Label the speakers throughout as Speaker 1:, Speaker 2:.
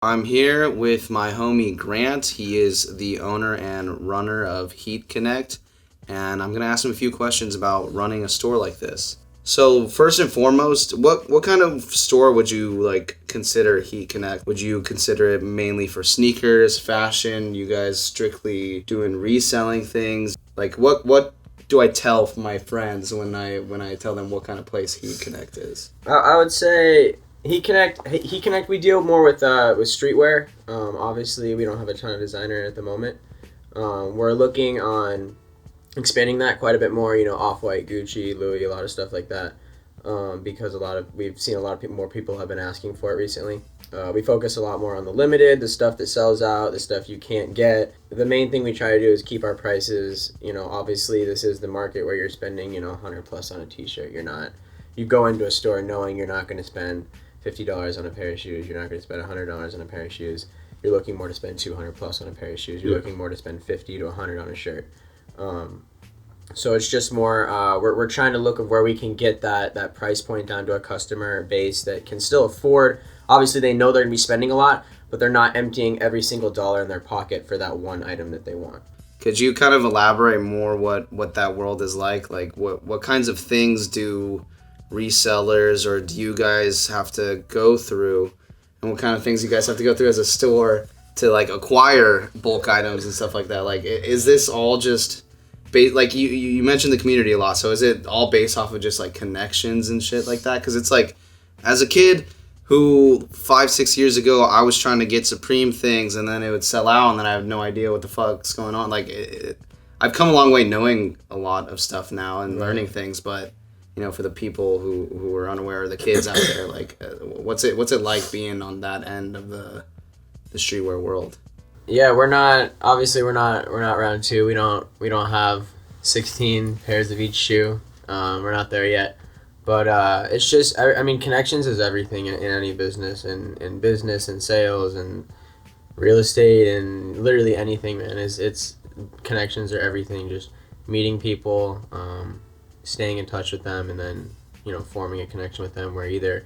Speaker 1: I'm here with my homie Grant. He is the owner and runner of Heat Connect, and I'm gonna ask him a few questions about running a store like this. So first and foremost, what kind of store would you consider Heat Connect? Would you consider it mainly for sneakers, fashion? You guys strictly doing reselling things? Like what do I tell my friends when I tell them what kind of place Heat Connect is?
Speaker 2: I would say He Connect. We deal more with streetwear. Obviously, we don't have a ton of designer at the moment. We're looking on expanding that quite a bit more. Off-White, Gucci, Louis, a lot of stuff like that. Because we've seen a lot of more people have been asking for it recently. We focus a lot more on the limited, the stuff that sells out, the stuff you can't get. The main thing we try to do is keep our prices. Obviously, this is the market where you're spending 100 plus on a T-shirt. You go into a store knowing you're not going to spend $50 on a pair of shoes. You're not going to spend $100 on a pair of shoes. You're looking more to spend 200 plus on a pair of shoes. You're looking more to spend 50 to 100 on a shirt. So it's just more, we're trying to look at where we can get that price point down to a customer base that can still afford. Obviously, they know they're going to be spending a lot, but they're not emptying every single dollar in their pocket for that one item that they want.
Speaker 1: Could you kind of elaborate more what that world is like? Like what kinds of things do resellers or do you guys have to go through, and what kind of things you guys have to go through as a store to acquire bulk items and stuff like that? Like, is this all just like you mentioned the community a lot, so is it all based off of just connections and shit like that? Because it's as a kid who 5-6 years ago I was trying to get Supreme things and then it would sell out and then I have no idea what the fuck's going on. I've come a long way knowing a lot of stuff now and learning things, but for the people who are unaware, the kids out there, what's it like being on that end of the streetwear world?
Speaker 2: Yeah, we're not round two. We don't have 16 pairs of each shoe. We're not there yet. But it's just, I mean, connections is everything in any business, and business and sales and real estate and literally anything, man. It's connections are everything. Just meeting people, staying in touch with them, and then forming a connection with them where either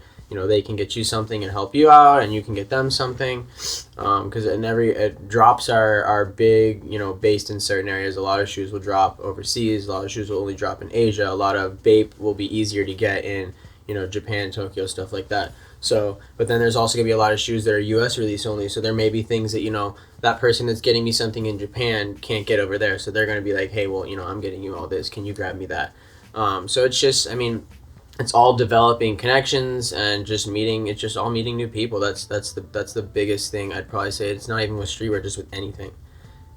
Speaker 2: they can get you something and help you out, and you can get them something. Because drops are big, based in certain areas. A lot of shoes will drop overseas. A lot of shoes will only drop in Asia. A lot of vape will be easier to get in, Japan, Tokyo, stuff like that. So, but then there's also gonna be a lot of shoes that are U.S. release only. So there may be things that that person that's getting me something in Japan can't get over there. So they're gonna be like, hey, well, I'm getting you all this. Can you grab me that? So it's just, I mean, it's all developing connections and just meeting. It's just all meeting new people. That's the biggest thing I'd probably say. It's not even with streetwear, just with anything.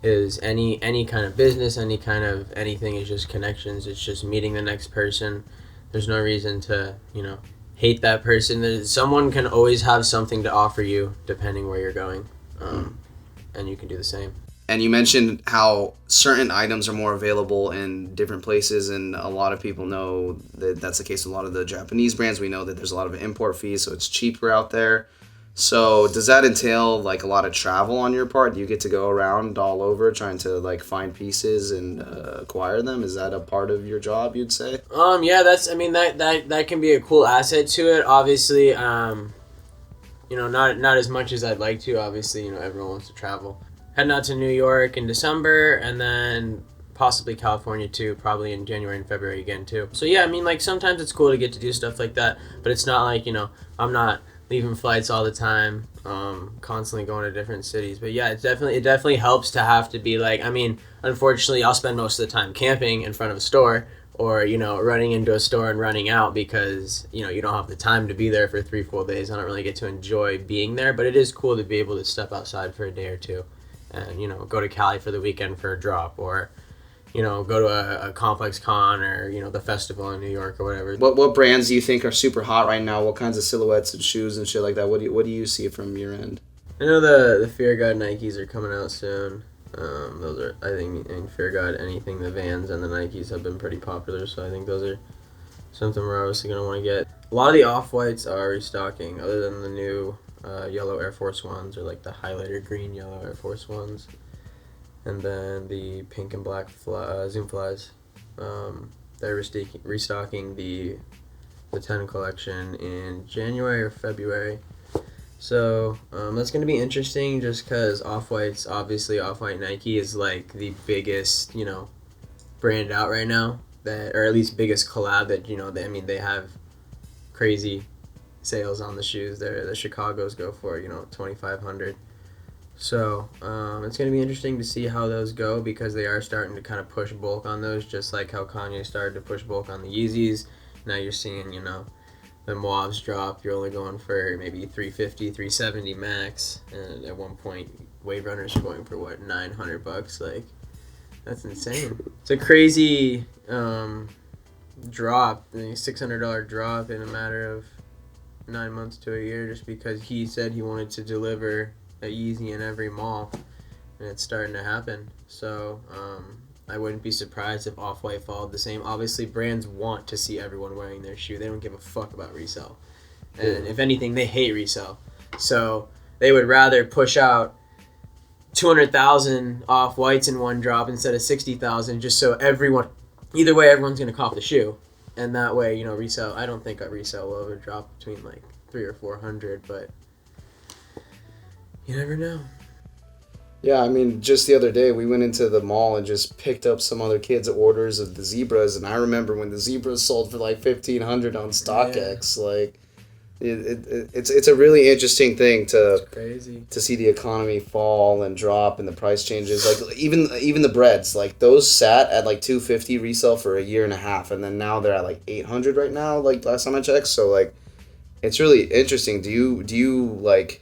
Speaker 2: Is any kind of business, any kind of anything is just connections. It's just meeting the next person. There's no reason to hate that person. Someone can always have something to offer you depending where you're going, and you can do the same.
Speaker 1: And you mentioned how certain items are more available in different places, and a lot of people know that that's the case with a lot of the Japanese brands. We know that there's a lot of import fees, so it's cheaper out there. So does that entail a lot of travel on your part? Do you get to go around all over trying to find pieces and acquire them? Is that a part of your job, you'd say?
Speaker 2: Yeah, that can be a cool asset to it. Obviously, not as much as I'd like to. Obviously, everyone wants to travel. Heading out to New York in December, and then possibly California too, probably in January and February again too. So yeah, I mean, sometimes it's cool to get to do stuff like that, but it's not I'm not leaving flights all the time, constantly going to different cities. But yeah, it definitely helps to have to be unfortunately, I'll spend most of the time camping in front of a store, or running into a store and running out because you don't have the time to be there for 3 full days. I don't really get to enjoy being there, but it is cool to be able to step outside for a day or two. And go to Cali for the weekend for a drop, or go to a complex con, or the festival in New York or whatever.
Speaker 1: What brands do you think are super hot right now? What kinds of silhouettes and shoes and shit like that? What do you see from your end?
Speaker 2: I know the Fear God Nikes are coming out soon. Those are, I think, in Fear God, anything, the Vans and the Nikes have been pretty popular, so I think those are something we're obviously going to want to get. A lot of the Off-Whites are restocking, other than the new yellow Air Force Ones, or the highlighter green yellow Air Force Ones, and then the pink and black Zoom Flies. They're restocking the 10 collection in January or February, So that's going to be interesting just because Off-White Nike is like the biggest, brand out right now, that, or at least biggest collab that, they have crazy sales on the shoes. The Chicago's go for, 2,500. So it's going to be interesting to see how those go because they are starting to kind of push bulk on those, just like how Kanye started to push bulk on the Yeezys. Now you're seeing, the Moabs drop. You're only going for maybe 350, 370 max, and at one point, Wave Runners are going for what, $900? Like, that's insane. It's a crazy drop, a $600 drop in a matter of 9 months to a year, just because he said he wanted to deliver a Yeezy in every mall, and it's starting to happen. So I wouldn't be surprised if Off-White followed the same. Obviously, brands want to see everyone wearing their shoe. They don't give a fuck about resell. And if anything, they hate resell. So they would rather push out 200,000 Off-Whites in one drop instead of 60,000, just so either way, everyone's going to cop the shoe. And that way, resell, I don't think a resell will ever drop between like 300 or 400, but you never know.
Speaker 1: Yeah, I mean, just the other day, we went into the mall and just picked up some other kids' orders of the zebras, and I remember when the zebras sold for like 1,500 on StockX. Yeah. Like, it's a really interesting thing to see the economy fall and drop and the price changes. Like even the breads, like those sat at like 250 resale for a year and a half, and then now they're at like 800 right now. Like last time I checked, so like, it's really interesting. Do you like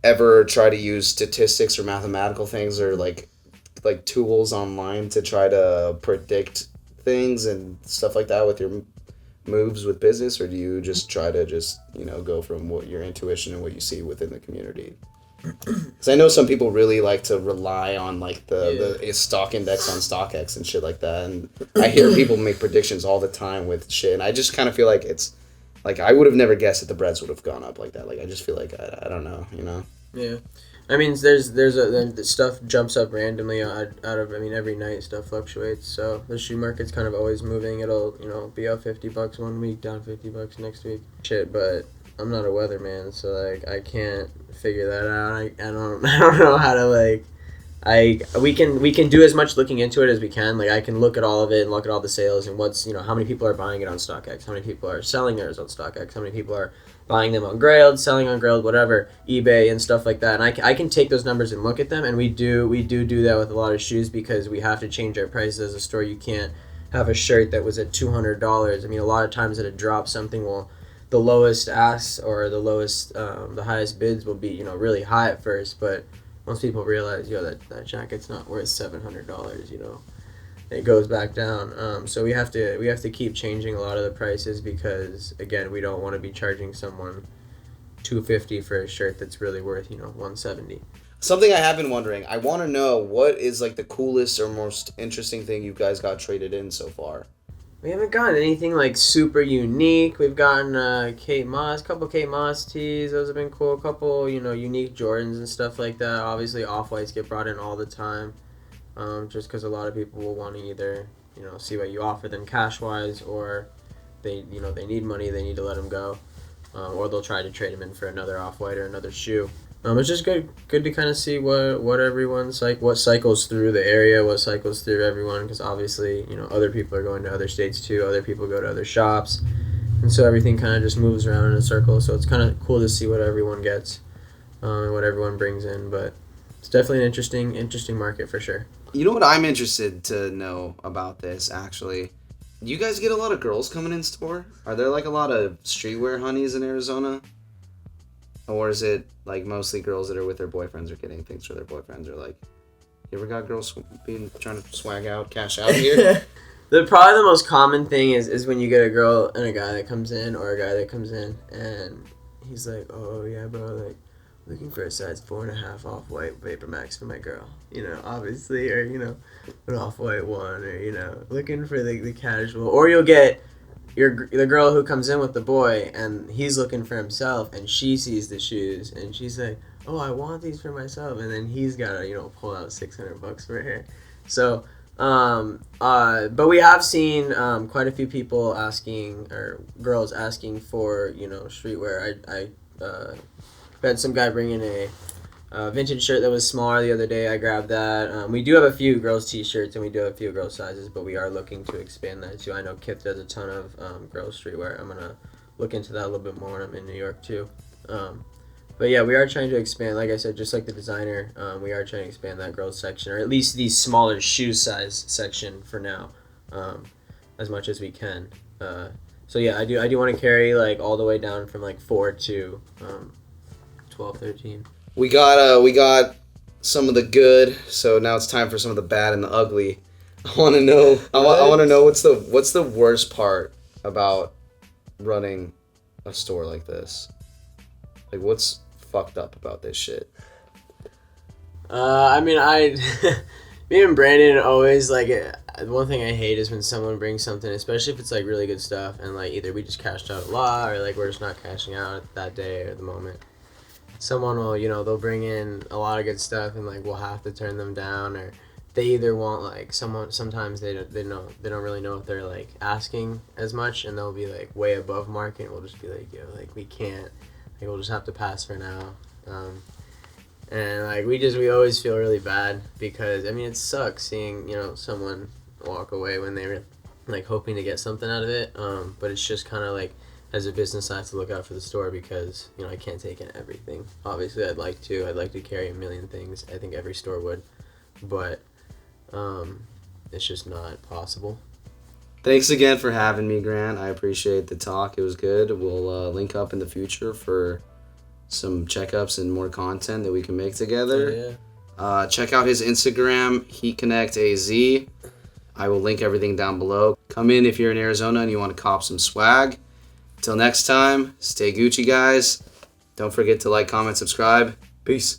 Speaker 1: ever try to use statistics or mathematical things or like tools online to try to predict things and stuff like that with your moves with business, or do you just try to go from what your intuition and what you see within the community? Because I know some people really like to rely on like the stock index on StockX and shit like that, and I hear people make predictions all the time with shit, and I just kind of feel like it's like, I would have never guessed that the breads would have gone up like that. Like, I just feel like, I don't know,
Speaker 2: Yeah. I mean, the stuff jumps up randomly out of, every night stuff fluctuates. So the shoe market's kind of always moving. It'll, be up $50 one week, down $50 next week. Shit, but I'm not a weatherman, so, like, I can't figure that out. I don't know how to, we can do as much looking into it as we can. Like, I can look at all of it and look at all the sales and what's, how many people are buying it on StockX, how many people are selling theirs on StockX, how many people are buying them on Grailed, selling on Grailed, whatever, eBay and stuff like that. And I can take those numbers and look at them, and we do that with a lot of shoes because we have to change our prices as a store. You can't have a shirt that was at $200. I mean, a lot of times at a drop, something will, the lowest asks or the lowest, the highest bids will be, really high at first, but once people realize, that jacket's not worth $700, it goes back down. So we have to keep changing a lot of the prices because, again, we don't want to be charging someone $250 for a shirt that's really worth, $170.
Speaker 1: Something I have been wondering, I want to know, what is like the coolest or most interesting thing you guys got traded in so far?
Speaker 2: We haven't gotten anything like super unique. We've gotten a couple Kate Moss tees. Those have been cool. A couple, unique Jordans and stuff like that. Obviously, Off-Whites get brought in all the time, just because a lot of people will want to either, see what you offer them cash-wise, or they need money, they need to let them go, or they'll try to trade them in for another Off-White or another shoe. It's just good to kind of see what everyone's like, what cycles through the area, what cycles through everyone, because obviously, other people are going to other states too, other people go to other shops, and so everything kind of just moves around in a circle, so it's kind of cool to see what everyone gets, and what everyone brings in, but it's definitely an interesting market for sure.
Speaker 1: You know what I'm interested to know about this, actually? You guys get a lot of girls coming in store? Are there like a lot of streetwear honeys in Arizona? Or is it like mostly girls that are with their boyfriends or getting things for their boyfriends? Or like, you ever got girls trying to swag out, cash out here?
Speaker 2: Probably the most common thing is when you get a girl and a guy that comes in, or a guy that comes in and he's like, oh yeah bro, like, looking for a size 4.5 Off-White Vapor Max for my girl, obviously, or an Off-White one, or looking for the casual, or you'll get the girl who comes in with the boy and he's looking for himself and she sees the shoes and she's like, oh, I want these for myself, and then he's gotta pull out $600 for her. So but we have seen quite a few people asking, or girls asking for streetwear. I We had some guy bring in a vintage shirt that was smaller the other day. I grabbed that. We do have a few girls' t-shirts and we do have a few girls' sizes, but we are looking to expand that too. I know Kip does a ton of girls' streetwear. I'm gonna look into that a little bit more when I'm in New York too. But yeah, we are trying to expand. Like I said, just like the designer, we are trying to expand that girls' section, or at least the smaller shoe size section for now, as much as we can. So yeah, I do want to carry like all the way down from like 4 to 12, 13.
Speaker 1: We got some of the good, so now it's time for some of the bad and the ugly. I want to know. I want to know what's the worst part about running a store like this. Like, what's fucked up about this shit?
Speaker 2: I mean, me and Brandon always like. One thing I hate is when someone brings something, especially if it's like really good stuff, and like either we just cashed out a lot or like we're just not cashing out that day or the moment. Someone will, they'll bring in a lot of good stuff and like we'll have to turn them down, or they either want like sometimes they don't really know if they're like asking as much, and they'll be like way above market, and we'll just be like, yo, like we can't, like we'll just have to pass for now. And like we always feel really bad because I mean it sucks seeing someone walk away when they were like hoping to get something out of it, but it's just kind of like, as a business, I have to look out for the store because, I can't take in everything. Obviously, I'd like to carry a million things. I think every store would. But it's just not possible.
Speaker 1: Thanks again for having me, Grant. I appreciate the talk. It was good. We'll link up in the future for some checkups and more content that we can make together. Yeah. Check out his Instagram, Tempe AZ. I will link everything down below. Come in if you're in Arizona and you want to cop some swag. Till next time, stay Gucci, guys. Don't forget to like, comment, subscribe. Peace.